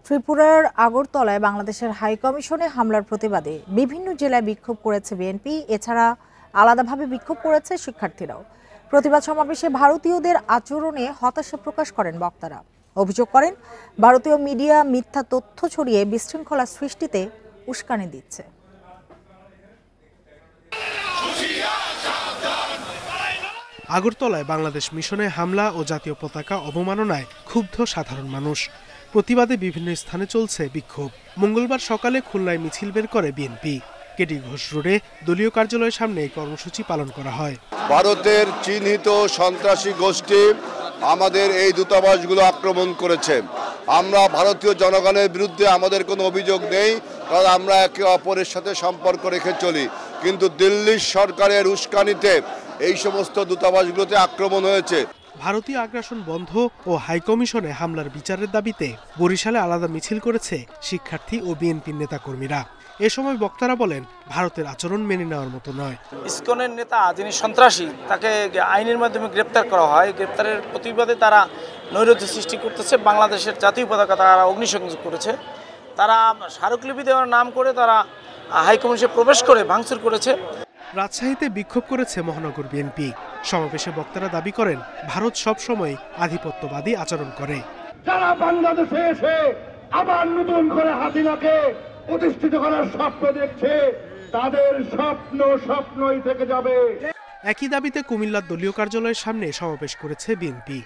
ত্রিপুরার আগরতলায় বাংলাদেশের হাই কমিশনে হামলার প্রতিবাদে বিভিন্ন জেলায় বিক্ষোভ করেছে বিএনপি। এছাড়া আলাদাভাবে বিক্ষোভ করেছে শিক্ষার্থীরাও। প্রতিবাদ সমাবেশে ভারতীয়দের আচরণে হতাশা প্রকাশ করেন বক্তারা। অভিযোগ করেন, ভারতীয় মিডিয়া মিথ্যা তথ্য ছড়িয়ে বিশৃঙ্খলা সৃষ্টিতে উস্কানি দিচ্ছে। আগরতলায় বাংলাদেশ মিশনে হামলা ও জাতীয় পতাকা অবমাননায় ক্ষুব্ধ সাধারণ মানুষ। প্রতিবাদে বিভিন্ন স্থানে চলছে বিক্ষোভ। মঙ্গলবার সকালে খুলনায় মিছিল বের করে বিএনপি। কেটি ঘোষ রোডে দলীয় কার্যালয়ের সামনে এই কর্মসূচি পালন করা হয়। ভারতের চিহ্নিত সন্ত্রাসী গোষ্ঠী আমাদের এই দূতাবাসগুলো আক্রমণ করেছে। আমরা ভারতীয় জনগণের বিরুদ্ধে আমাদের কোনো অভিযোগ নেই, কারণ আমরা একে অপরের সাথে সম্পর্ক রেখে চলি। কিন্তু দিল্লির সরকারের উস্কানিতে এই সমস্ত দূতাবাসগুলোতে আক্রমণ হয়েছে। ভারতীয় আগ্রাসন বন্ধ ও হাইকমিশনে হামলার বিচারের দাবিতে বরিশালে আলাদা মিছিল করেছে শিক্ষার্থী ও বিএনপির নেতাকর্মীরা। এ সময় বক্তারা বলেন, ভারতের আচরণ মেনে নেওয়ার মতো নয়। ইসকনের নেতা যিনি সন্ত্রাসী, তাকে আইনের মাধ্যমে গ্রেপ্তার করা হয়। গ্রেপ্তারের প্রতিবাদে তারা নৈরাজ্য সৃষ্টি করতেছে। বাংলাদেশের জাতীয় পতাকা তারা অগ্নিসংযোগ করেছে। তারা স্মারকলিপি দেওয়ার নাম করে তারা হাইকমিশনে প্রবেশ করে ভাঙচুর করেছে। রাজশাহীতে বিক্ষোভ করেছে মহানগর বিএনপি। সমাবেশে বক্তারা দাবি করেন, ভারত সবসময় আধিপত্যবাদী আচরণ করে। যারা বাংলাদেশে এসে আবার নতুন করে হাসিনাকে প্রতিষ্ঠিত করার স্বপ্ন দেখছে, তাদের স্বপ্নই থেকে যাবে। একই দাবিতে কুমিল্লার দলীয় কার্যালয়ের সামনে সমাবেশ করেছে বিএনপি।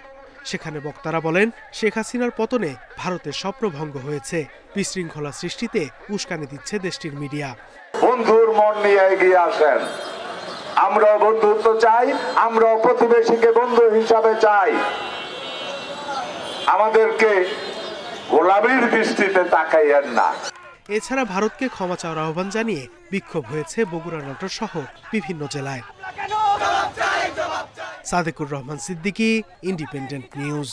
সেখানে বক্তারা বলেন, শেখ হাসিনার পতনে ভারতের স্বপ্নভঙ্গ হয়েছে। বিশৃঙ্খলা সৃষ্টিতে উস্কানি দিচ্ছে দেশটির মিডিয়া। বন্ধুর মন নিয়ে এগিয়ে আসেন। আমরা বন্ধুত্ব চাই, আমরা প্রতিবেশীকে বন্ধু হিসাবে চাই। আমাদেরকে গোলামীর দৃষ্টিতে তাকাইয়েন না। এছাড়া ভারতকে ক্ষমা চাওয়ার আহ্বান জানিয়ে বিক্ষোভ হয়েছে বগুড়া, নাটোর সহ বিভিন্ন জেলায়। Sadequr Rahman Siddiqui, independent news.